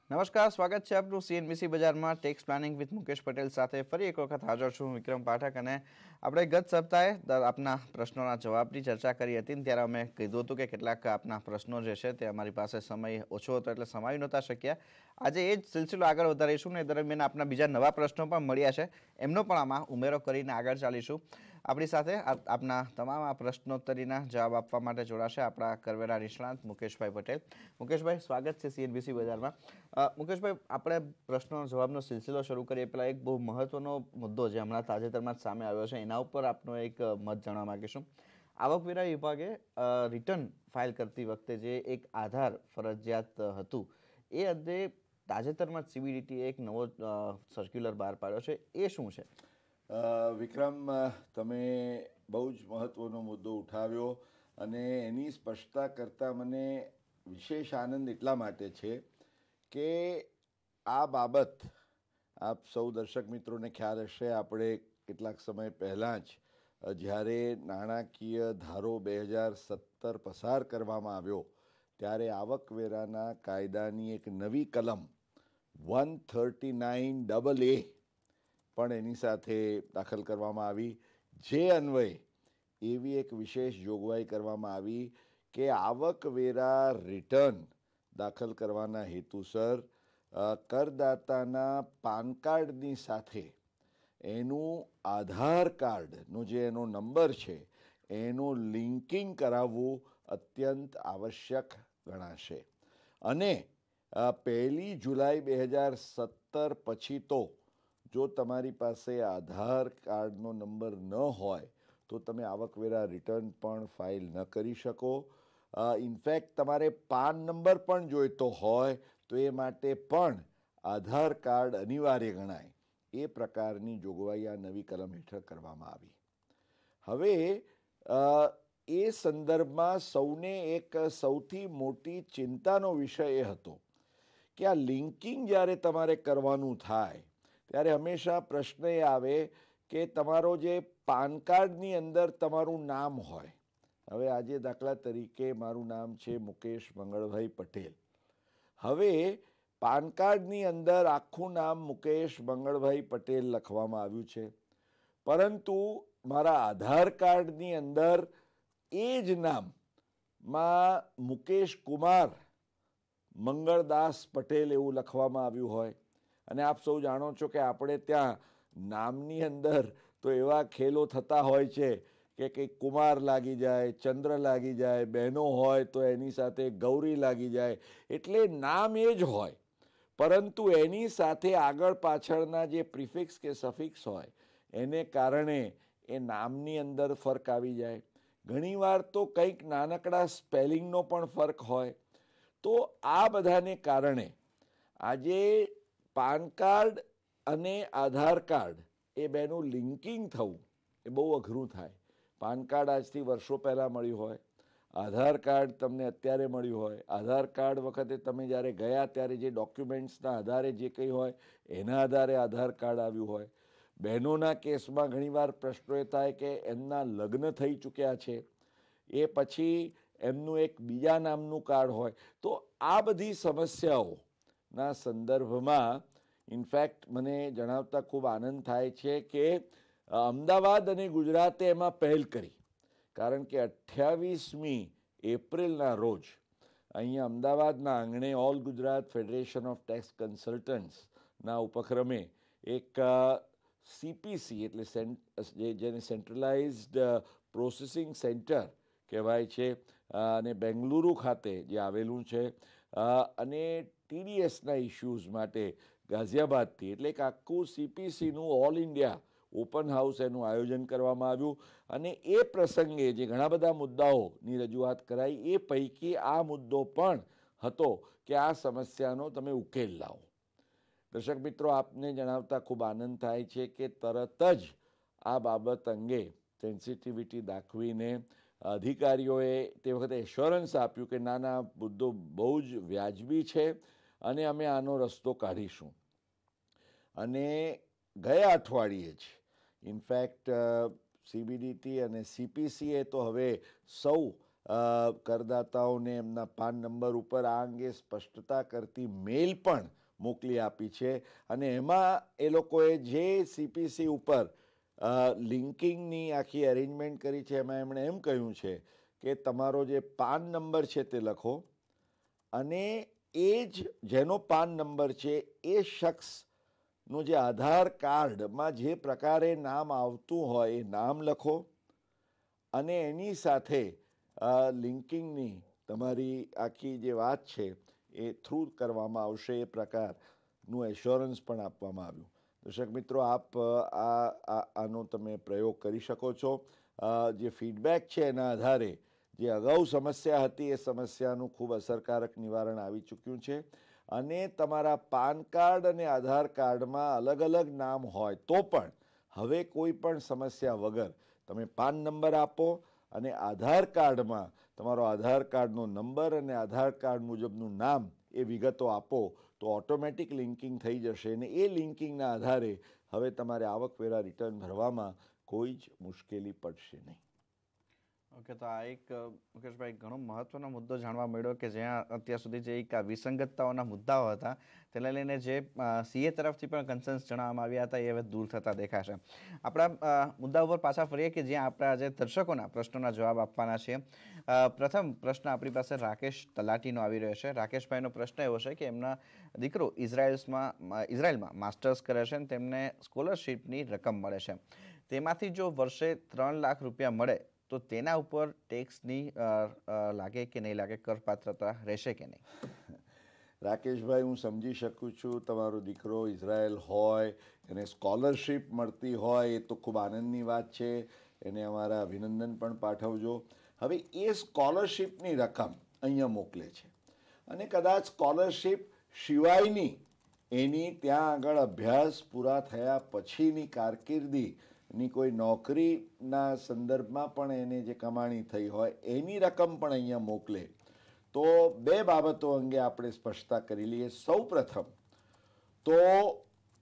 નમસ્કાર, સ્વાગત છે આપનું સીએનબીસી બજારમાં tax planning with Mukesh Patel સાથે ફરી એક વખત હાજર છું વિક્રમ પાઠક. અને આપણે ગત સપ્તાહે આપના પ્રશ્નોના જવાબની ચર્ચા કરી હતી ત્યારે અમે કીધું હતું કે કેટલાક આપના પ્રશ્નો જે છે તે અમારી પાસે સમય ઓછો હતો એટલે સમાવી નહોતા શક્યા. આજે એ જ સિલસિલો આગળ વધારીશું ને એ દરમિયાન આપના બીજા નવા પ્રશ્નો પણ મળ્યા છે એમનો પણ આમાં ઉમેરો કરીને આગળ ચાલીશું. આપણી સાથે આપના તમામ આ પ્રશ્નોત્તરીના જવાબ આપવા માટે જોડાશે આપણા કરવેરા નિષ્ણાંત મુકેશભાઈ પટેલ. મુકેશભાઈ, સ્વાગત છે સીએનબીસી બજારમાં. મુકેશભાઈ, આપણે પ્રશ્નો જવાબનો સિલસિલો શરૂ કરીએ પહેલાં એક બહુ મહત્વનો મુદ્દો જે હમણાં તાજેતરમાં જ સામે આવ્યો છે એના ઉપર આપનો એક મત જાણવા માગીશું. આવકવેરા વિભાગે રિટર્ન ફાઇલ કરતી વખતે જે એક આધાર ફરજિયાત હતું એ અંતે તાજેતરમાં જ સીબીડીટીએ એક નવો સર્ક્યુલર બહાર પાડ્યો છે, એ શું છે? વિક્રમ, તમે બહુ જ મહત્વનો મુદ્દો ઉઠાવ્યો અને એની સ્પષ્ટતા કરતાં મને વિશેષ આનંદ એટલા માટે છે કે આ બાબત આપ સૌ દર્શક મિત્રોને ખ્યાલ હશે, આપણે કેટલાક સમય પહેલાં જ જ્યારે નાણાકીય ધારો 2017 પસાર કરવામાં આવ્યો ત્યારે આવકવેરાના કાયદાની એક નવી કલમ 139AA પણ એની સાથે દાખલ કરવામાં આવી, જે અન્વયે એવી એક વિશેષ જોગવાઈ કરવામાં આવી કે આવકવેરા રિટર્ન દાખલ કરવાના હેતુસર કરદાતાના પાન કાર્ડની સાથે એનું આધાર કાર્ડનો જે એનો નંબર છે એનું લિંકિંગ કરાવવું અત્યંત આવશ્યક ગણાશે. અને 1 જુલાઈ 2017 પછી તો જો તમારી પાસે આધાર કાર્ડનો નંબર ન હોય તો તમે આવકવેરા રિટર્ન પણ ફાઇલ ન કરી શકો. ઇનફેક્ટ તમારે પાન નંબર પણ જોઈતો હોય તો એ માટે પણ આધાર કાર્ડ અનિવાર્ય ગણાય, એ પ્રકારની જોગવાઈ આ નવી કલમ હેઠળ કરવામાં આવી. હવે એ સંદર્ભમાં સૌને એક સૌથી મોટી ચિંતાનો વિષય એ હતો કે આ લિંકિંગ જ્યારે તમારે કરવાનું થાય ત્યારે હંમેશા પ્રશ્ન એ આવે કે તમારો જે પાન કાર્ડની અંદર તમારું નામ હોય. હવે આજે દાખલા તરીકે મારું નામ છે મુકેશ મંગળભાઈ પટેલ. હવે પાન કાર્ડની અંદર આખું નામ મુકેશ મંગળભાઈ પટેલ લખવામાં આવ્યું છે, પરંતુ મારા આધાર કાર્ડની અંદર એ જ નામમાં મુકેશ કુમાર મંગળદાસ પટેલ એવું લખવામાં આવ્યું હોય. અને આપ સૌ જાણો છો કે આપણે ત્યાં નામની અંદર તો એવા ખેલો થતા હોય છે કે કંઈક કુમાર લાગી જાય, ચંદ્ર લાગી જાય, બહેનો હોય તો એની સાથે ગૌરી લાગી જાય, એટલે નામ એ જ હોય પરંતુ એની સાથે આગળ પાછળના જે પ્રિફિક્સ કે સફિક્સ હોય એને કારણે એ નામની અંદર ફરક આવી જાય. ઘણીવાર તો કંઈક નાનકડા સ્પેલિંગનો પણ ફરક હોય. તો આ બધાને કારણે આજે પાન કાર્ડ અને આધાર કાર્ડ એ બેનું લિંકિંગ થવું એ બહુ અઘરું થાય. પાન કાર્ડ આજથી વર્ષો પહેલાં મળ્યું હોય, આધાર કાર્ડ તમને અત્યારે મળ્યું હોય, આધાર કાર્ડ વખતે તમે જ્યારે ગયા ત્યારે જે ડોક્યુમેન્ટ્સના આધારે જે કંઈ હોય એના આધારે આધાર કાર્ડ આવ્યું હોય. બહેનોના કેસમાં ઘણીવાર પ્રશ્નો એ થાય કે એમના લગ્ન થઈ ચૂક્યા છે, એ પછી એમનું એક બીજા નામનું કાર્ડ હોય. તો આ બધી સમસ્યાઓના સંદર્ભમાં ઇનફેક્ટ મને જણાવતા ખૂબ આનંદ થાય છે કે અમદાવાદ અને ગુજરાતે એમાં પહેલ કરી, કારણ કે 28મી એપ્રિલના રોજ અહીંયા અમદાવાદના આંગણે all Gujarat federation of tax કન્સલ્ટન્ટ્સના ઉપક્રમે એક CPC એટલે જેને સેન્ટ્રલાઇઝ્ડ પ્રોસેસિંગ સેન્ટર કહેવાય છે અને બેંગલુરુ ખાતે જે આવેલું છે, અને TDSના ઇસ્યુઝ માટે ગાઝિયાબાદથી એટલે કે આખું CPCનું ઓલ ઇન્ડિયા ઓપન હાઉસ એનું આયોજન કરવામાં આવ્યું. અને એ પ્રસંગે જે ઘણા બધા મુદ્દાઓની રજૂઆત કરાઈ એ પૈકી આ મુદ્દો પણ હતો કે આ સમસ્યાનો તમે ઉકેલ લાવો. દર્શક મિત્રો, આપને જણાવતા ખૂબ આનંદ થાય છે કે તરત જ આ બાબત અંગે સેન્સિટિવિટી દાખવીને અધિકારીઓએ તે વખતે એશ્યોરન્સ આપ્યું કે ના મુદ્દો બહુ જ વ્યાજબી છે અને અમે આનો રસ્તો કાઢીશું. અને ગયા અઠવાડિયે જ ઇનફેક્ટ CBDT અને CPCએ તો હવે સૌ કરદાતાઓને એમના પાન નંબર ઉપર આ અંગે સ્પષ્ટતા કરતી મેલ પણ મોકલી આપી છે અને એમાં એ લોકોએ જે CPC ઉપર લિંકિંગની આખી અરેન્જમેન્ટ કરી છે એમાં એમણે એમ કહ્યું છે કે તમારો જે પાન નંબર છે તે લખો અને એ જ જેનો પાન નંબર છે એ શખ્સનું જે આધાર કાર્ડમાં જે પ્રકારે નામ આવતું હોય એ નામ લખો અને એની સાથે લિંકિંગની તમારી આખી જે વાત છે એ થ્રુ કરવામાં આવશે એ પ્રકારનું એશ્યોરન્સ પણ આપવામાં આવ્યું. દર્શક મિત્રો, આપ આનો તમે પ્રયોગ કરી શકો છો. જે ફીડબેક છે એના આધારે જે અગાઉ સમસ્યા હતી એ સમસ્યાનું ખૂબ અસરકારક નિવારણ આવી ચૂક્યું છે અને તમારા પાન કાર્ડ અને આધાર કાર્ડમાં અલગ અલગ નામ હોય તો પણ હવે કોઈ પણ સમસ્યા વગર તમે પાન નંબર આપો અને આધાર કાર્ડમાં તમારો આધાર કાર્ડનો નંબર અને આધાર કાર્ડ મુજબનું નામ એ વિગતો આપો તો ઓટોમેટિક લિંકિંગ થઈ જશે અને એ લિંકિંગના આધારે હવે તમારે આવકવેરા રિટર્ન ભરવામાં કોઈ જ મુશ્કેલી પડશે નહીં. ઓકે, તો આ એક મુકેશભાઈ ઘણો મહત્વનો મુદ્દો જાણવા મળ્યો કે જ્યાં અત્યાર સુધી જે એક વિસંગતતાઓના મુદ્દાઓ હતા તેને લઈને જે CA તરફથી પણ કન્સર્ન્સ જણાવવામાં આવ્યા હતા એ હવે દૂર થતા દેખાશે. આપણા મુદ્દા ઉપર પાછા ફરીએ કે જ્યાં આપણા જે દર્શકોના પ્રશ્નોના જવાબ આપવાના છે. પ્રથમ પ્રશ્ન આપણી પાસે રાકેશ તલાટીનો આવી રહ્યો છે. રાકેશભાઈનો પ્રશ્ન એવો છે કે એમના દીકરો ઇઝરાયલમાં માસ્ટર્સ કરે છે અને તેમને સ્કોલરશીપની રકમ મળે છે. તેમાંથી જો વર્ષે 3 લાખ રૂપિયા મળે તો તેના ઉપર ટેક્સની લાગે કે નહીં લાગે, કરપાત્રતા રહેશે કે નહીં? રાકેશભાઈ, હું સમજી શકું છું તમારો દીકરો ઇઝરાયલ હોય એને સ્કોલરશીપ મળતી હોય એ તો ખૂબ આનંદની વાત છે, એને અમારા અભિનંદન પણ પાઠવજો. હવે એ સ્કોલરશીપની રકમ અહીંયા મોકલે છે અને કદાચ સ્કોલરશીપ સિવાયની એની ત્યાં આગળ અભ્યાસ પૂરા થયા પછીની કારકિર્દીની કોઈ નોકરીના સંદર્ભમાં પણ એને જે કમાણી થઈ હોય એની રકમ પણ અહીંયા મોકલે તો બે બાબતો અંગે આપણે સ્પષ્ટતા કરી લઈએ. સૌ પ્રથમ તો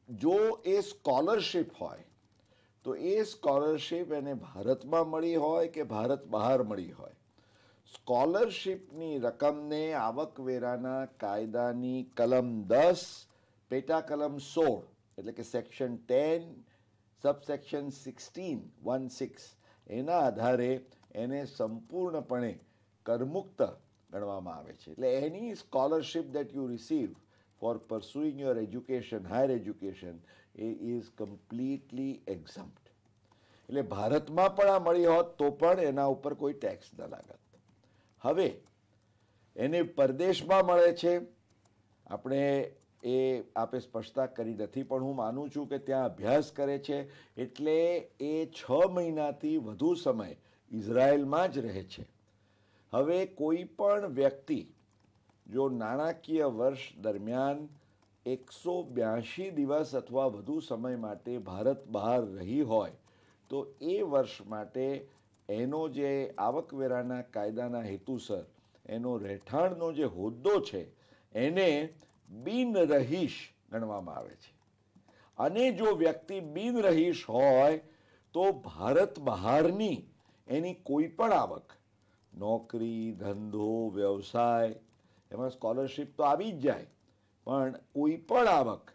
જો એ સ્કોલરશીપ હોય તો એ સ્કોલરશીપ એને ભારતમાં મળી હોય કે ભારત બહાર મળી હોય, સ્કોલરશીપની રકમને આવકવેરાના કાયદાની કલમ 10 પેટા કલમ 16 એટલે કે સેક્શન 10 સબસેક્શન 16 એના આધારે એને સંપૂર્ણપણે કરમુક્ત ગણવામાં આવે છે. એટલે એની scholarship that you receive for pursuing your education, higher education, is completely exempt. એટલે ભારતમાં પણ આ મળી હોત તો પણ એના ઉપર કોઈ ટેક્સ ન લાગત. હવે એને પરદેશમાં મળે છે, આપણે એ આપે સ્પષ્ટતા કરી નથી પણ હું માનું છું કે ત્યાં અભ્યાસ કરે છે એટલે એ 6 મહિનાથી વધુ સમય ઇઝરાયલમાં જ રહે છે. હવે કોઈ પણ વ્યક્તિ જો નાણાકીય વર્ષ દરમિયાન 182 દિવસ અથવા વધુ સમય માટે ભારત બહાર રહી હોય તો એ વર્ષ માટે એનો જે આવકવેરાના કાયદાના હેતુસર એનો રહેઠાણનો જે હોદ્દો છે એને બિનરહીશ ગણવામાં આવે છે. અને જો વ્યક્તિ બિનરહીશ હોય તો ભારત બહારની એની કોઈ પણ આવક, નોકરી, ધંધો, વ્યવસાય, એમાં સ્કોલરશીપ તો આવી જ જાય પણ કોઈ પણ આવક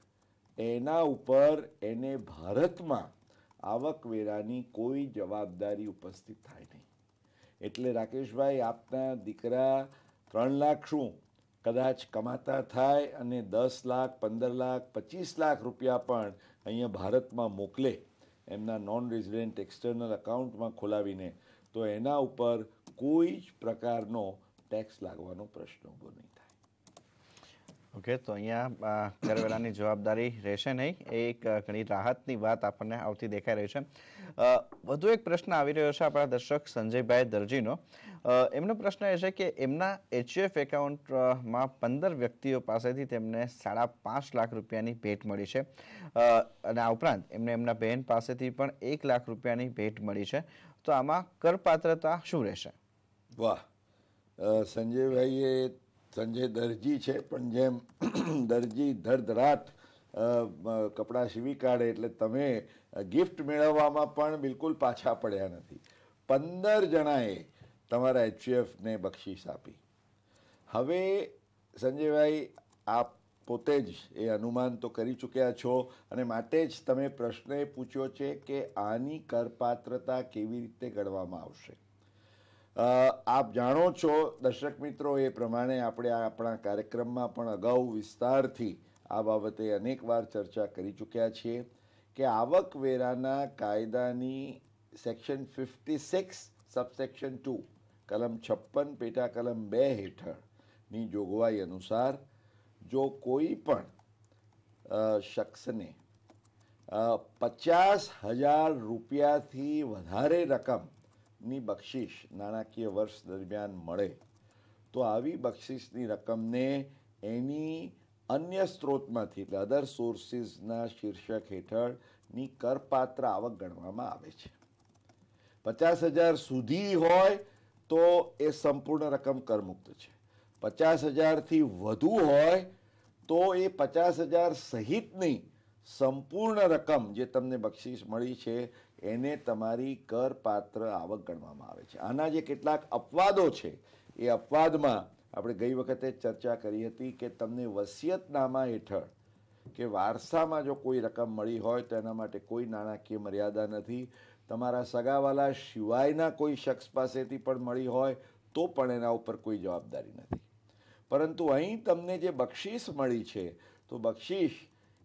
એના ઉપર એને ભારતમાં આવકવેરાની કોઈ જવાબદારી ઉપસ્થિત થાય નહીં. એટલે રાકેશભાઈ, આપના દીકરા 3 લાખ શું કદાચ કમાતા થાય અને 10 લાખ, 15 લાખ, 25 લાખ રૂપિયા પણ અહીંયા ભારતમાં મોકલે એમના નોન રેઝિડેન્ટ એક્સટર્નલ અકાઉન્ટમાં ખોલાવીને તો એના ઉપર કોઈ જ પ્રકારનો ટેક્સ લાગવાનો પ્રશ્ન ઊભો નહીં થાય. ઓકે, તો અહીંયા કરવેરાની જવાબદારી રહેશે નહીં, એ એક ઘણી રાહતની વાત આપણને આવતી દેખાઈ રહી છે. વધુ એક પ્રશ્ન આવી રહ્યો છે આપણા દર્શક સંજયભાઈ દરજીનો. એમનો પ્રશ્ન એ છે કે એમના HUF એકાઉન્ટમાં 15 વ્યક્તિઓ પાસેથી તેમને 5.5 લાખ રૂપિયાની ભેટ મળી છે અને આ ઉપરાંત એમને એમના બહેન પાસેથી પણ 1 લાખ રૂપિયાની ભેટ મળી છે. તો આમાં કરપાત્રતા શું રહેશે? વાહ, સંજયભાઈ એ સંજય દરજી છે પણ જેમ દરજી ધડધડાટ કપડાં સીવી કાઢે એટલે તમે ગિફ્ટ મેળવવામાં પણ બિલકુલ પાછા પડ્યા નથી. 15 જણાએ તમારા એચયુએફને બક્ષિસ આપી. હવે સંજયભાઈ, આપ પોતે જ એ અનુમાન તો કરી ચૂક્યા છો અને માટે જ તમે પ્રશ્ન એ પૂછ્યો છે કે આની કરપાત્રતા કેવી રીતે ગણવામાં આવશે. આપ જાણો છો દર્શક મિત્રો, એ પ્રમાણે આપણે આપણા કાર્યક્રમમાં પણ અગાઉ વિસ્તારથી આ બાબતે અનેક વાર ચર્ચા કરી ચૂક્યા છીએ કે આવકવેરાના કાયદાની સેક્શન 56 સબસેક્શન 2 કલમ 56 પેટા કલમ 2 હેઠળની જોગવાઈ અનુસાર જો કોઈ પણ શખ્સને 50,000 રૂપિયાથી વધારે રકમની બક્ષિસ નાણાકીય વર્ષ દરમિયાન મળે તો આવી બક્ષિસની રકમને એની અન્ય સ્ત્રોતમાંથી એટલે અધર સોર્સિસના શીર્ષક હેઠળની કરપાત્ર આવક ગણવામાં આવે છે. 50,000 સુધી હોય તો એ સંપૂર્ણ રકમ કરમુક્ત છે. 50,000થી વધુ હોય તો એ 50,000 સહિતની સંપૂર્ણ રકમ જે તમને બક્ષિસ મળી છે એને તમારી કરપાત્ર આવક ગણવામાં આવે છે. આના જે કેટલાક અપવાદો છે એ અપવાદમાં આપણે ગઈ વખતે ચર્ચા કરી હતી કે તમને વસિયતનામા હેઠળ કે વારસામાં જો કોઈ રકમ મળી હોય તો એના માટે કોઈ નાણાકીય મર્યાદા નથી. તમારા સગાવાલા સિવાયના કોઈ શખ્સ પાસેથી પણ મળી હોય તો પણ એના ઉપર કોઈ જવાબદારી નથી. પરંતુ અહીં તમને જે બક્ષિસ મળી છે તો બક્ષિસ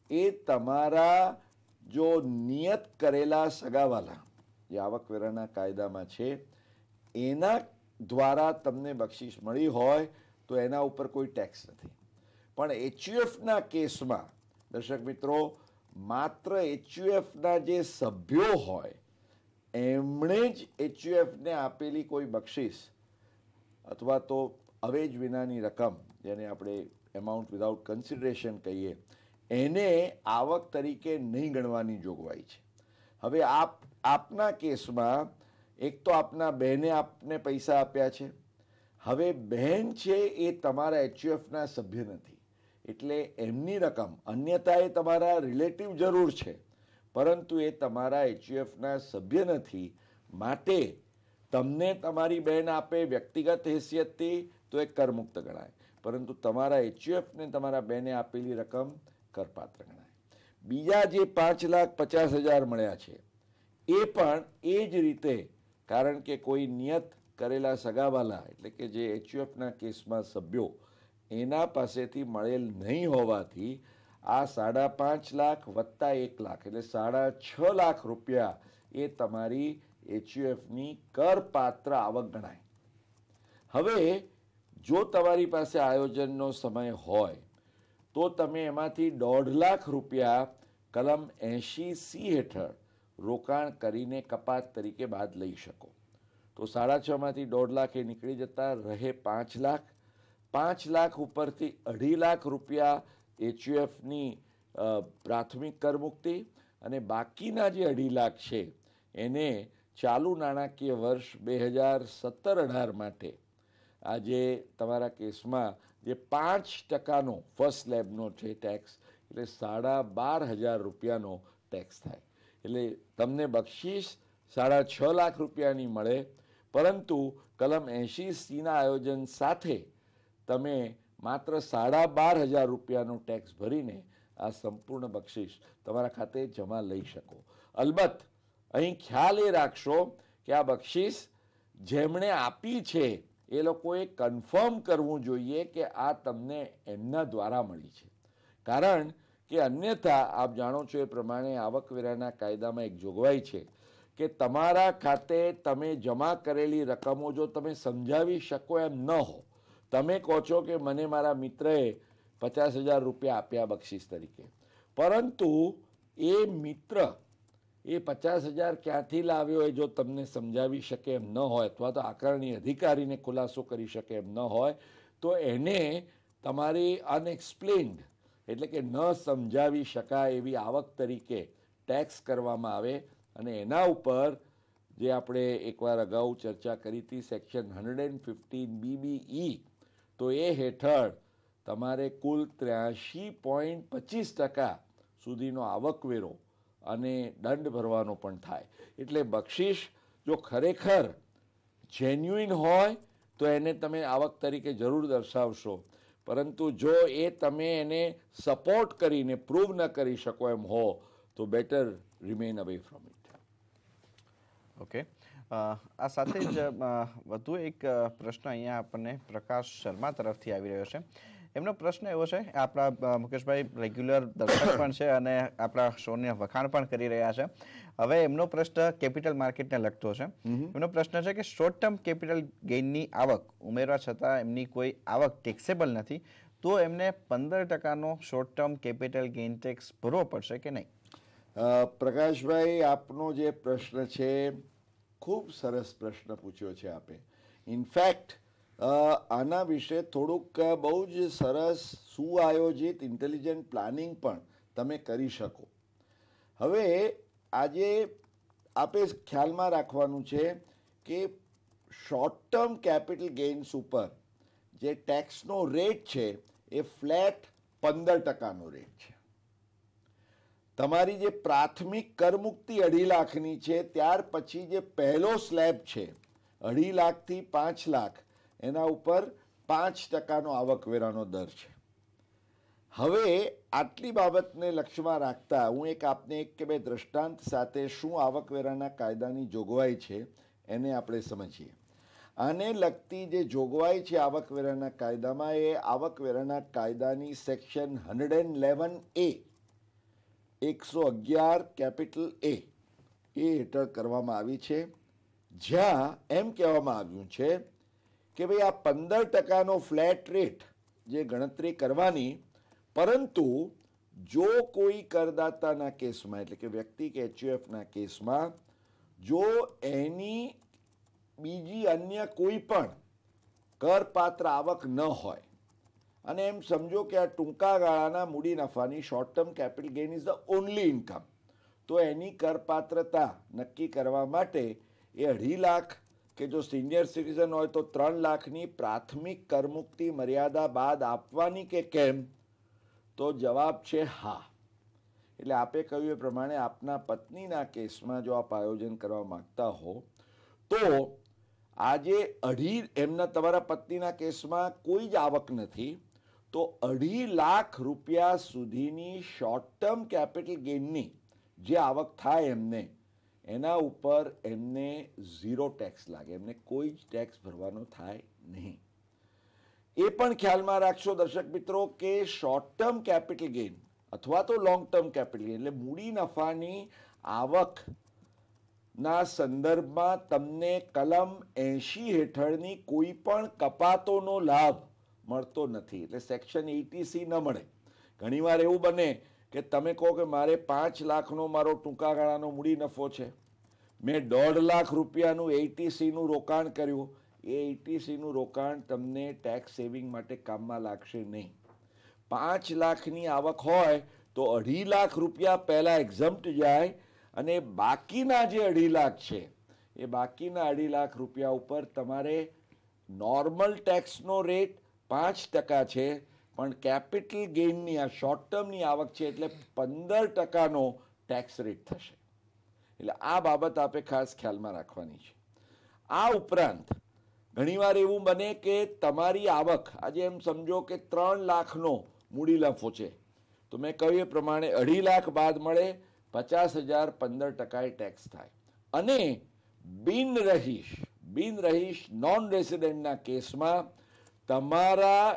એ તમારા જો નિયત કરેલા સગાવાલા જે આવકવેરાના કાયદામાં છે એના દ્વારા તમને બક્ષિસ મળી હોય તો એના ઉપર કોઈ ટેક્સ નથી. પણ એચયુએફના કેસમાં દર્શક મિત્રો, માત્ર એચયુએફના જે સભ્યો હોય એમણે જ એચયુએફને આપેલી કોઈ બક્ષિસ અથવા તો અવેજ વિનાની રકમ, જેને આપણે એમાઉન્ટ વિધાઉટ કન્સિડરેશન કહીએ, એને આવક તરીકે નહીં ગણવાની જોગવાઈ છે. હવે આપના કેસમાં એક તો આપના બહેને આપને પૈસા આપ્યા છે. હવે બહેન છે એ તમારા એચયુએફના સભ્ય નથી એટલે એમની રકમ અન્યથા એ તમારા રિલેટિવ જરૂર છે પરંતુ એ તમારા એચયુએફના સભ્ય નથી. માટે તમને તમારી બહેન આપે વ્યક્તિગત હેસિયતથી તો એ કરમુક્ત ગણાય, પરંતુ તમારા એચયુએફને તમારા બહેને આપેલી રકમ કરપાત્ર ગણાય. બીજા જે 5,50,000 મળ્યા છે એ પણ એ જ રીતે, કારણ કે કોઈ નિયત કરેલા સગાવાલા એટલે કે જે એચયુએફના કેસમાં સભ્યો એના પાસેથી મળેલ નહીં હોવાથી આ 5.5 લાખ વત્તા 1 લાખ એટલે 6.5 લાખ રૂપિયા એ તમારી એચયુએફની કરપાત્ર આવક ગણાય. હવે જો તમારી પાસે આયોજનનો સમય હોય તો તમે એમાંથી 1.5 લાખ રૂપિયા કલમ 80C હેઠળ રોકાણ કરીને કપાત તરીકે બાદ લઈ શકો. તો 6.5 માંથી 1.5 લાખ એ નીકળી જતા રહે 5 લાખ. 5 લાખ ઉપરથી 2.5 લાખ રૂપિયા એચયુએફની પ્રાથમિક કરમુક્તિ અને બાકીના જે 2.5 લાખ છે એને ચાલુ નાણાકીય વર્ષ 2017-18 માટે આ જે તમારા કેસમાં જે 5% ફર્સ્ટ સ્લેબનો છે ટેક્સ એટલે 12,500 રૂપિયાનો ટેક્સ થાય. એટલે તમને બક્ષિસ 6.5 લાખ રૂપિયાની મળે, પરંતુ કલમ 80C આયોજન સાથે તમે માત્ર 12,500 રૂપિયાનો ટેક્સ ભરીને આ સંપૂર્ણ બક્ષિસ તમારા ખાતે જમા લઈ શકો. અલબત્ત અહીં ખ્યાલ એ રાખશો કે આ બક્ષિસ જેમણે આપી છે એ લોકોએ કન્ફર્મ કરવું જોઈએ કે આ તમને એમના દ્વારા મળી છે. કારણ કે અન્યથા આપ જાણો છો એ પ્રમાણે આવકવેરાના કાયદામાં એક જોગવાઈ છે કે તમારા ખાતે તમે જમા કરેલી રકમો જો તમે સમજાવી શકો એમ ન હો, તમે કહો છો કે મને મારા મિત્રએ 50,000 રૂપિયા આપ્યા બક્ષિસ તરીકે, પરંતુ એ મિત્ર એ 50,000 ક્યાંથી લાવ્યો એ જો તમને સમજાવી શકે એમ ન હોય અથવા તો આકારણી અધિકારીને ખુલાસો કરી શકે એમ ન હોય તો એને તમારી અનએક્સપ્લેન્ડ એટલે કે ન સમજાવી શકાય એવી આવક તરીકે ટેક્સ કરવામાં આવે અને એના ઉપર જે આપણે એકવાર અગાઉ ચર્ચા કરી હતી સેક્શન 115BBE, તો એ હેઠળ તમારે કુલ 83.25% સુધીનો આવકવેરો અને દંડ ભરવાનો પણ થાય. એટલે બક્ષિસ જો ખરેખર જેન્યુઇન હોય તો એને તમે આવક તરીકે જરૂર દર્શાવશો, પરંતુ જો એ તમે એને સપોર્ટ કરીને પ્રૂવ ન કરી શકો એમ હો તો better remain away from it. Okay, આ સાથે જ વધુ એક પ્રશ્ન અહીંયા આપણને પ્રકાશ શર્મા તરફથી આવી રહ્યો છે. એમનો પ્રશ્ન એવો છે, આપણા મુકેશભાઈ રેગ્યુલર દર્શક પણ છે અને આપણા શોને વખાણ પણ કરી રહ્યા છે. હવે એમનો પ્રશ્ન કેપિટલ માર્કેટને લગતો છે. એમનો પ્રશ્ન છે કે શોર્ટ ટર્મ કેપિટલ ગેઇનની આવક ઉમેરવા છતાં એમની કોઈ આવક ટેક્સેબલ નથી, તો એમને 15%નો short term capital gain tax ભરવો પડશે કે નહીં? પ્રકાશભાઈ, આપનો જે પ્રશ્ન છે ખૂબ સરસ પ્રશ્ન પૂછ્યો છે આપે. ઇનફેક્ટ આના વિશે થોડુંક બહુ જ સરસ સુઆયોજિત ઇન્ટેલિજન્ટ પ્લાનિંગ પણ તમે કરી શકો. હવે આજે આપે ખ્યાલમાં રાખવાનું છે કે શોર્ટ ટર્મ કેપિટલ ગેઇન્સ ઉપર જે ટેક્સનો રેટ છે એ ફ્લેટ 15%નો રેટ છે. તમારી જે પ્રાથમિક કરમુક્તિ 2.5 લાખની છે, ત્યાર પછી જે પહેલો સ્લેબ છે 2.5 લાખથી 5 લાખ, એના ઉપર 5%નો આવકવેરાનો દર છે. હવે આટલી બાબતને લક્ષ્યમાં રાખતા હું આપને એક કે બે દ્રષ્ટાંત સાથે શું આવકવેરાના કાયદાની જોગવાઈ છે એને આપણે સમજીએ. આને લગતી જે જોગવાઈ છે આવકવેરાના કાયદામાં, એ આવકવેરાના કાયદાની સેક્શન 111A 111 કેપિટલ એ હેઠળ કરવામાં આવી છે, જ્યાં એમ કહેવામાં આવ્યું છે કે ભાઈ આ 15%નો ફ્લેટ રેટ જે ગણતરી કરવાની, પરંતુ જો કોઈ કરદાતાના કેસમાં, એટલે કે વ્યક્તિ કે એચયુએફના કેસમાં, જો એની બીજી અન્ય કોઈ પણ કરપાત્ર આવક ન હોય અને એમ સમજો કે આ ટૂંકા ગાળાના મૂડી નફાની short term capital gain is the only income, તો એની કરપાત્રતા નક્કી કરવા માટે એ 2.5 લાખ કે જો સિનિયર સિટીઝન હોય તો 3 લાખની પ્રાથમિક કરમુક્તિ મર્યાદા બાદ આપવાની કે કેમ? તો જવાબ છે હા. એટલે આપે કહ્યું એ પ્રમાણે આપના પત્નીના કેસમાં જો આપ આયોજન કરવા માંગતા હો તો આજે તમારા પત્નીના કેસમાં કોઈ જ આવક નથી, તો 2.5 લાખ રૂપિયા સુધીની શોર્ટ ટર્મ કેપિટલ ગેઇનની જે આવક થાય એમને, એના ઉપર એમને 0 ટેક્સ લાગે, એમને કોઈ જ ટેક્સ ભરવાનો થાય નહીં. એ પણ ખ્યાલમાં રાખશો દર્શક મિત્રો કે શોર્ટ ટર્મ કેપિટલ ગેઇન અથવા તો લોંગ ટર્મ કેપિટલ ગેઇન એટલે મૂડી નફાની આવક ના સંદર્ભમાં તમને કલમ 80 હેઠળની કોઈ પણ કપાતોનો લાભ મળતો નથી, એટલે સેક્શન 80C ન મળે. ઘણીવાર એવું બને કે તમે કહો કે મારે 5 લાખનો મારો ટૂંકા ગાળાનો મૂડી નફો છે, મેં 1.5 લાખ રૂપિયાનું 80Cનું રોકાણ કર્યું, એ 80Cનું રોકાણ તમને ટેક્સ સેવિંગ માટે કામમાં લાગશે નહીં. 5 લાખની આવક હોય તો 2.5 લાખ રૂપિયા પહેલા એક્ઝમ્પ્ટ જાય અને બાકીના જે 2.5 લાખ છે એ બાકીના 2.5 લાખ રૂપિયા ઉપર તમારે નોર્મલ ટેક્સનો રેટ 5% છે, પણ કેપિટલ ગેઇનની આ શોર્ટ ટર્મની આવક છે એટલે 15%નો ટેક્સ રેટ થશે. એટલે આ બાબત આપે ખાસ ખ્યાલમાં રાખવાની છે. આ ઉપરાંત ઘણીવાર એવું બને કે તમારી આવક આજે એમ સમજો કે 3 લાખનો મૂડી નફો છે, તો મેં કહ્યું એ પ્રમાણે 2.5 લાખ બાદ મળે 50,000, 15% ટેક્સ થાય. અને બિનરહીશ નોન રેસિડેન્ટના કેસમાં તમારા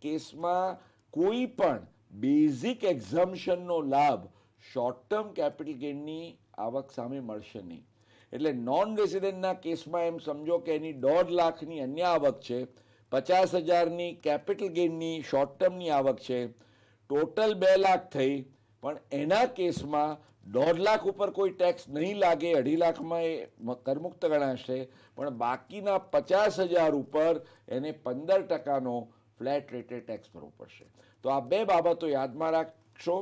કેસમાં કોઈ પણ બેઝિક એક્ઝમ્પશનનો લાભ શોર્ટ ટર્મ કેપિટલ ગેઇનની આવક સામે મળશે નહીં. એટલે નોન રેસિડેન્ટના કેસમાં એમ સમજો કે એની 1.5 લાખની અન્ય આવક છે, 50,000ની કેપિટલ ગેઇનની શોર્ટ ટર્મની આવક છે, ટોટલ 2 લાખ થઈ, પણ એના કેસમાં 1.5 લાખ ઉપર કોઈ ટેક્સ નહીં લાગે, 2.5 લાખમાં એ કરમુક્ત ગણાશે, પણ બાકીના 50,000 ઉપર એને 15%નો ફ્લેટ રેટે ટેક્સ ભરવો પડશે. તો આ બે બાબતો યાદમાં રાખશો.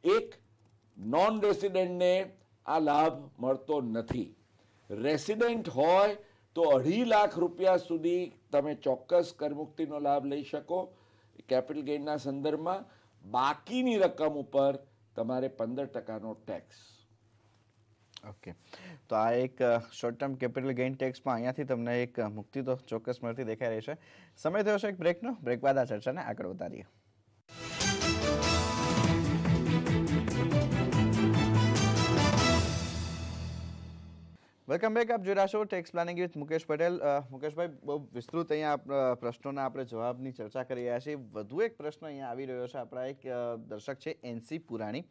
એક, નોન રેસિડેન્ટને આ લાભ મળતો નથી. રેસિડેન્ટ હોય તો 2.5 લાખ રૂપિયા સુધી તમે ચોક્કસ કરમુક્તિનો લાભ લઈ શકો કેપિટલ ગેઇનના સંદર્ભમાં. બાકીની રકમ ઉપર તમારે 15%નો ટેક્સ ઓકે, તો આ એક શોર્ટ ટર્મ કેપિટલ ગેઇન ટેક્સમાં અહીંયાથી તમને એક મુક્તિ તો ચોક્કસ મળતી દેખાઈ રહી છે. સમય થયો છે એક બ્રેકનો. બ્રેક બાદ આ ચર્ચાને આગળ વધારીએ. Welcome back. આપ જોઈ રહ્યા છો tax planning with Mukesh Patel. મુકેશભાઈ, બહુ વિસ્તૃત અહીંયા પ્રશ્નોના આપણે જવાબની ચર્ચા કરી રહ્યા છીએ. વધુ એક પ્રશ્ન અહીંયા આવી રહ્યો છે. આપણા એક દર્શક છે એનસી પુરાણી.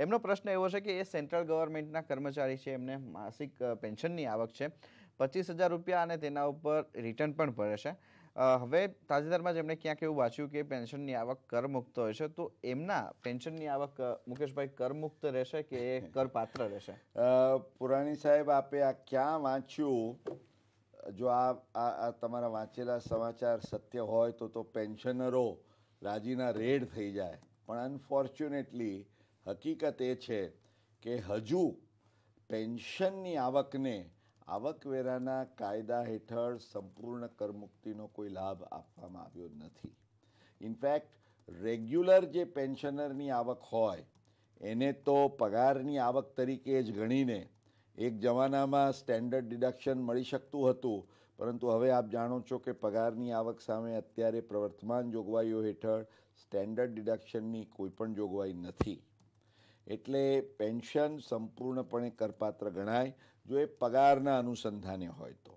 એમનો પ્રશ્ન એવો છે કે એ સેન્ટ્રલ ગવર્મેન્ટના કર્મચારી છે. એમને માસિક પેન્શનની આવક છે 25,000 રૂપિયા અને તેના ઉપર રિટર્ન પણ ભરે છે. હવે તાજેતરમાં જ એમણે ક્યાંક એવું વાંચ્યું કે પેન્શનની આવક કરમુક્ત હોય છે, તો એમના પેન્શનની આવક મુકેશભાઈ કરમુક્ત રહેશે કે કરપાત્ર રહેશે? પુરાણી સાહેબ, આપે આ ક્યાં વાંચ્યું? જો આ તમારા વાંચેલા સમાચાર સત્ય હોય તો પેન્શનરો રાજીના રેડ થઈ જાય. પણ અનફોર્ચ્યુનેટલી હકીકત એ છે કે હજુ પેન્શનની આવકને આવકવેરાના કાયદા હેઠળ સંપૂર્ણ કરમુક્તિનો કોઈ લાભ આપવામાં આવ્યો નથી. ઇનફેક્ટ રેગ્યુલર જે પેન્શનરની આવક હોય એને તો પગારની આવક તરીકે જ ગણીને એક જમાનામાં સ્ટેન્ડર્ડ ડિડક્શન મળી શકતું હતું, પરંતુ હવે આપ જાણો છો કે પગારની આવક સામે અત્યારે પ્રવર્તમાન જોગવાઈઓ હેઠળ સ્ટેન્ડર્ડ ડિડક્શનની કોઈ પણ જોગવાઈ નથી. એટલે પેન્શન સંપૂર્ણપણે કરપાત્ર ગણાય જો એ પગારના અનુસંધાને હોય તો.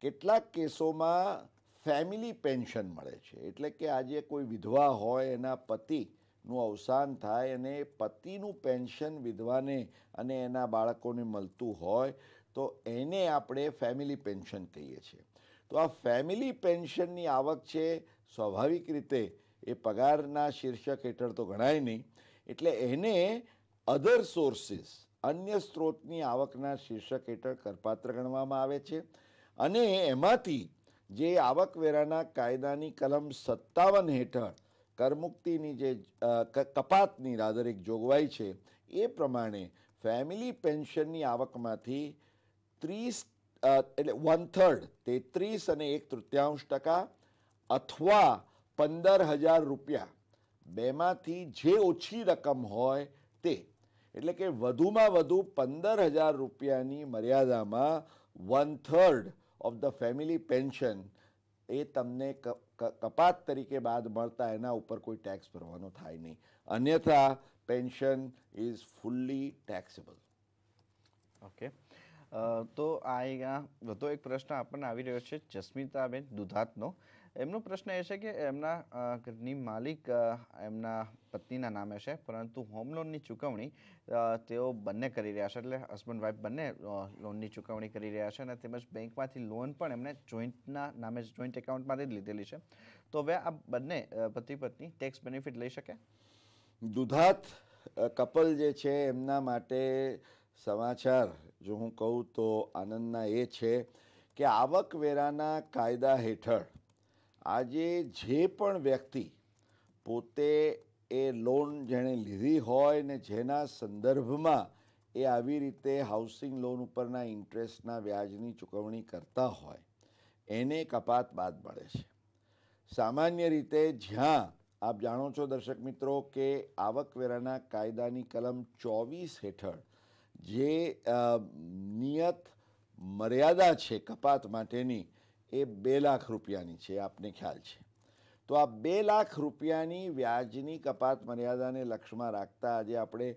કેટલાક કેસોમાં ફેમિલી પેન્શન મળે છે, એટલે કે આજે કોઈ વિધવા હોય, એના પતિનું અવસાન થાય અને પતિનું પેન્શન વિધવાને અને એના બાળકોને મળતું હોય તો એને આપણે ફેમિલી પેન્શન કહીએ છીએ. તો આ ફેમિલી પેન્શનની આવક છે, સ્વાભાવિક રીતે એ પગારના શીર્ષક હેઠળ તો ગણાય નહીં, એટલે એને અધર સોર્સિસ, અન્ય સ્ત્રોતની આવકના શીર્ષક હેઠળ કરપાત્ર ગણવામાં આવે છે. અને એમાંથી જે આવકવેરાના કાયદાની કલમ 57 હેઠળ કરમુક્તિની જે કપાતની રાદર એક જોગવાઈ છે, એ પ્રમાણે ફેમિલી પેન્શનની આવકમાંથી 30 એટલે 1/3 33 અને 1/3% અથવા 15,000 રૂપિયા બેમાંથી જે ઓછી રકમ હોય તે, એટલે કે વધુમાં વધુ 15,000 રૂપિયાની મર્યાદામાં 1/3 ઓફ ધ ફેમિલી પેન્શન એ તમને કપાત તરીકે બાદ મળતા એના ઉપર કોઈ ટેક્સ ભરવાનો થાય નહીં. અન્યથા pension is fully taxable. Okay, તો અહીંયા વધુ એક પ્રશ્ન આપણને આવી રહ્યો છે જસ્મિતાબેન દુધાતનો. એમનો પ્રશ્ન એ છે કે એમના ઘરની માલિક એમના પત્નીના નામે છે, પરંતુ હોમ લોનની ચૂકવણી તેઓ બંને કરી રહ્યા છે, એટલે હસબન્ડ વાઇફ બંને લોનની ચૂકવણી કરી રહ્યા છે અને તેમજ બેંકમાંથી લોન પણ એમને જોઈન્ટના નામે જોઈન્ટ એકાઉન્ટમાંથી જ લીધેલી છે. તો હવે આ બંને પતિ પત્ની ટેક્સ બેનિફિટ લઈ શકે? દુધાત કપલ જે છે એમના માટે સમાચાર જો હું કહું તો આનંદના એ છે કે આવકવેરાના કાયદા હેઠળ આજે જે પણ વ્યક્તિ પોતે એ લોન જેણે લીધી હોય ને જેના સંદર્ભમાં એ આવી રીતે હાઉસિંગ લોન ઉપરના ઇન્ટરેસ્ટના વ્યાજની ચૂકવણી કરતા હોય એને કપાત બાદ મળે છે. સામાન્ય રીતે જ્યાં આપ જાણો છો દર્શક મિત્રો કે આવકવેરાના કાયદાની કલમ 24 હેઠળ જે નિયત મર્યાદા છે કપાત માટેની એ 2 લાખ રૂપિયાની છે, આપને ખ્યાલ છે. તો આ 2 લાખ રૂપિયાની વ્યાજની કપાત મર્યાદાને લક્ષ્યમાં રાખતા આજે આપણે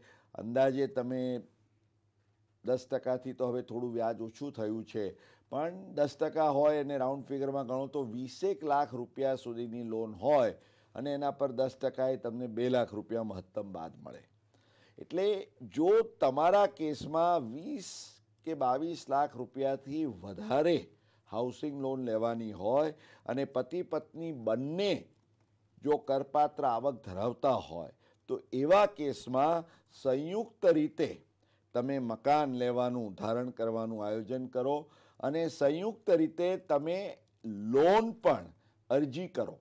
અંદાજે તમે 10%થી તો હવે થોડું વ્યાજ ઓછું થયું છે, પણ 10% હોય અને રાઉન્ડ ફિગરમાં ગણો તો 20 લાખ રૂપિયા સુધીની લોન હોય અને એના પર 10% એ તમને 2 લાખ રૂપિયા મહત્તમ બાદ મળે. એટલે જો તમારા કેસમાં 20 કે 22 લાખ રૂપિયાથી વધારે હાઉસિંગ લોન લેવાની હોય અને પતિ પત્ની બંને જો કરપાત્ર આવક ધરાવતા હોય તો એવા કેસમાં સંયુક્ત રીતે તમે મકાન લેવાનું ધારણ કરવાનું આયોજન કરો અને સંયુક્ત રીતે તમે લોન પણ અરજી કરો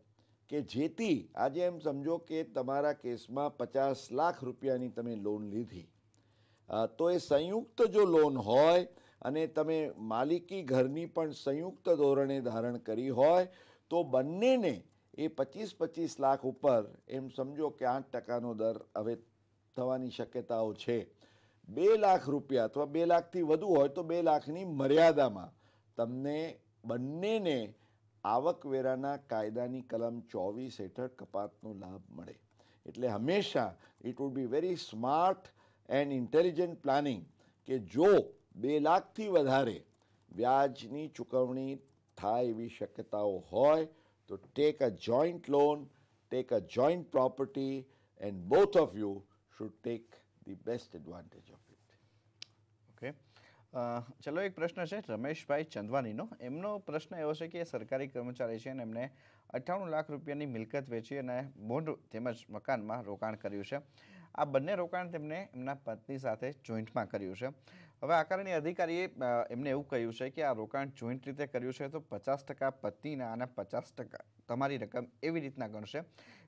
કે જેથી આજે એમ સમજો કે તમારા કેસમાં 50 લાખ રૂપિયાની તમે લોન લીધી, તો એ સંયુક્ત જો લોન હોય અને તમે માલિકી ઘરની પણ સંયુક્ત ધોરણે ધારણ કરી હોય તો બંનેને એ 25 લાખ ઉપર એમ સમજો કે 8%નો દર હવે થવાની શક્યતાઓ છે. 2 લાખ રૂપિયા અથવા 2 લાખથી વધુ હોય તો 2 લાખની મર્યાદામાં તમને બંનેને આવકવેરાના કાયદાની કલમ 24 હેઠળ કપાતનો લાભ મળે. એટલે હંમેશા it would be very smart and intelligent planning કે જો 2 લાખથી વધારે વ્યાજની ચૂકવણી થાય એવી શક્યતાઓ હોય તો take a joint loan, take a joint property and both of you should take the best advantage of it. Okay, ચલો એક પ્રશ્ન છે રમેશભાઈ ચંદવાનીનો. એમનો પ્રશ્ન એવો છે કે એ સરકારી કર્મચારી છે અને એમને 98 લાખ રૂપિયાની મિલકત વેચી અને બોન્ડ તેમજ મકાનમાં રોકાણ કર્યું છે. આ બંને રોકાણ તેમને એમના પત્ની સાથે જોઈન્ટમાં કર્યું છે. હવે આકારણી અધિકારીએ એમને એવું કહ્યું છે કે આ રોકાણ જોઈન્ટ રીતે કર્યું છે તો 50% પત્નીના અને 50% તમારી રકમ એવી રીતના ગણશે.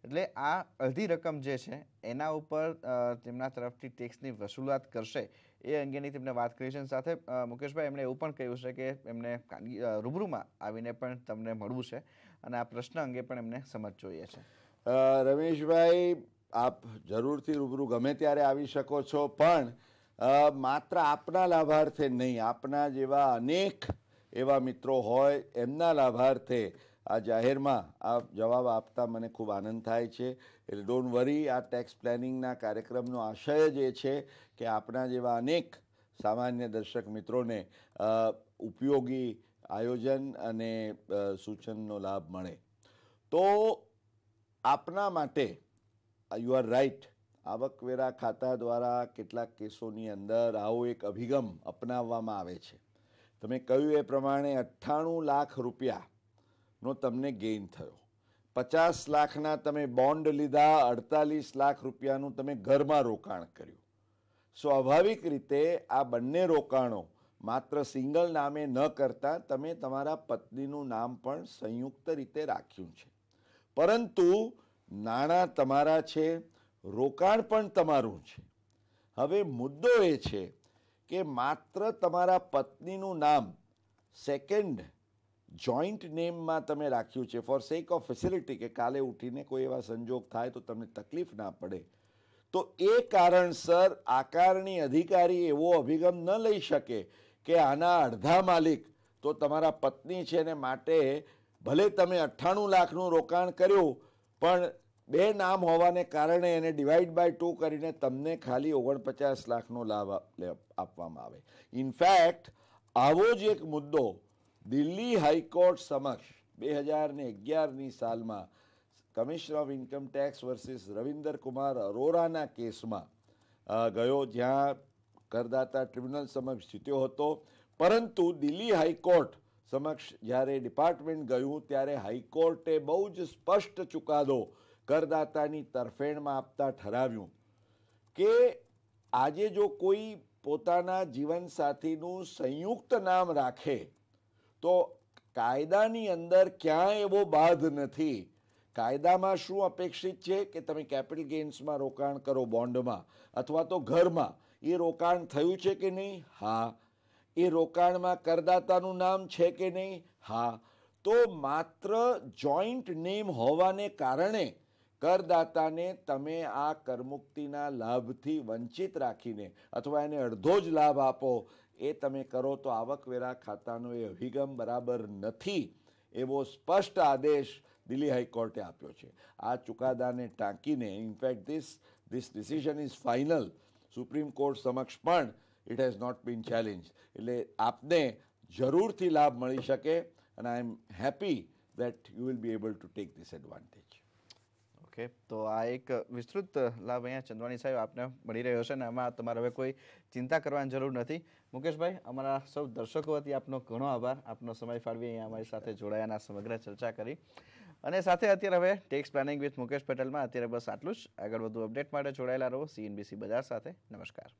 એટલે આ અડધી રકમ જે છે એના ઉપર તેમના તરફથી ટેક્સની વસૂલાત કરશે એ અંગેની તેમને વાત કરી છે. સાથે મુકેશભાઈ એમણે એવું પણ કહ્યું છે કે એમને રૂબરૂમાં આવીને પણ તમને મળવું છે અને આ પ્રશ્ન અંગે પણ એમને સમજ જોઈએ છે. રમેશભાઈ, આપ જરૂરથી રૂબરૂ ગમે ત્યારે આવી શકો છો, પણ માત્ર આપના લાભાર્થે નહીં, આપના જેવા અનેક એવા મિત્રો હોય એમના લાભાર્થે આ જાહેરમાં આ જવાબ આપતા મને ખૂબ આનંદ થાય છે. એટલે ડોન્ટ વરી, આ ટેક્સ પ્લાનિંગના કાર્યક્રમનો આશય જ એ છે કે આપના જેવા અનેક સામાન્ય દર્શક મિત્રોને ઉપયોગી આયોજન અને સૂચનનો લાભ મળે. તો આપના માટે યુ આર રાઇટ, આવકવેરા ખાતા દ્વારા કેટલાક કેસોની અંદર આવો એક અભિગમ અપનાવવામાં આવે છે. તમે કહ્યું એ પ્રમાણે 98 લાખ રૂપિયાનો તમને ગેઇન થયો, 50 લાખના તમે બોન્ડ લીધા, 48 લાખ રૂપિયાનું તમે ઘરમાં રોકાણ કર્યું. સ્વાભાવિક રીતે આ બંને રોકાણો માત્ર સિંગલ નામે ન કરતા તમે તમારા પત્નીનું નામ પણ સંયુક્ત રીતે રાખ્યું છે. પરંતુ નાણાં તમારા છે, રોકાણ પણ તમારું છે. હવે મુદ્દો એ છે કે માત્ર તમારા પત્નીનું નામ સેકન્ડ જોઈન્ટ નેમમાં તમે રાખ્યું છે ફોર સેક ઓફ ફેસિલિટી, કે કાલે ઉઠીને કોઈ એવા સંજોગ થાય તો તમને તકલીફ ના પડે. તો એ કારણસર આકારણી અધિકારી એવો અભિગમ ન લઈ શકે કે આના અડધા માલિક તો તમારા પત્ની છે ને માટે ભલે તમે 98 લાખનું રોકાણ કર્યું પણ 2 નામ હોવાને કારણે એને ડિવાઈડ બાય 2 કરીને તમને ખાલી 49 લાખનો લાભ આપવામાં આવે. ઇનફેક્ટ આવો જ એક મુદ્દો દિલ્હી હાઈકોર્ટ સમક્ષ 2011ની સાલમાં commissioner of income tax versus Ravinder Kumar અરોરાના કેસમાં ગયો, જ્યાં કરદાતા ટ્રિબ્યુનલ સમક્ષ જીત્યો હતો. પરંતુ દિલ્હી હાઈકોર્ટ સમક્ષ જ્યારે ડિપાર્ટમેન્ટ ગયું ત્યારે હાઈકોર્ટે બહુ જ સ્પષ્ટ ચુકાદો કરદાતાની તરફેણમાં આપતા ઠરાવ્યું કે આજે જો કોઈ પોતાના જીવનસાથીનું સંયુક્ત નામ રાખે તો કાયદાની અંદર ક્યાંય એવો બાધ નથી. કાયદામાં શું અપેક્ષિત છે કે તમે કેપિટલ ગેઇન્સમાં રોકાણ કરો બોન્ડમાં અથવા તો ઘરમાં, એ રોકાણ થયું છે કે નહીં? હા. એ રોકાણમાં કરદાતાનું નામ છે કે નહીં? હા. તો માત્ર જોઈન્ટ નેમ હોવાને કારણે કરદાતાને તમે આ કરમુક્તિના લાભથી વંચિત રાખીને અથવા એને અડધો જ લાભ આપો, એ તમે કરો તો આવકવેરા ખાતાનો એ અભિગમ બરાબર નથી એવો સ્પષ્ટ આદેશ દિલ્હી હાઈકોર્ટે આપ્યો છે. આ ચુકાદાને ટાંકીને in fact this decision is final. Supreme court સમક્ષ પણ it has not been challenge. એટલે આપને જરૂરથી લાભ મળી શકે અને I am happy that you will be able to take this advantage. Okay, તો આ એક વિસ્તૃત લાભ અહીંયા ચંદવાણી સાહેબ આપને મળી રહ્યો છે અને આમાં તમારે હવે કોઈ ચિંતા કરવાની જરૂર નથી. મુકેશભાઈ, અમારા સૌ દર્શકો વતી આપનો ઘણો આભાર, આપનો સમય ફાળવી અહીંયા અમારી સાથે જોડાયાના સમગ્ર ચર્ચા કરી. અને સાથે અત્યારે હવે ટેક્સ પ્લાનિંગ વિથ મુકેશ પટેલમાં અત્યારે બસ આટલું જ. આગળ વધુ અપડેટ માટે જોડાયેલા રહો CNBC બજાર સાથે. નમસ્કાર.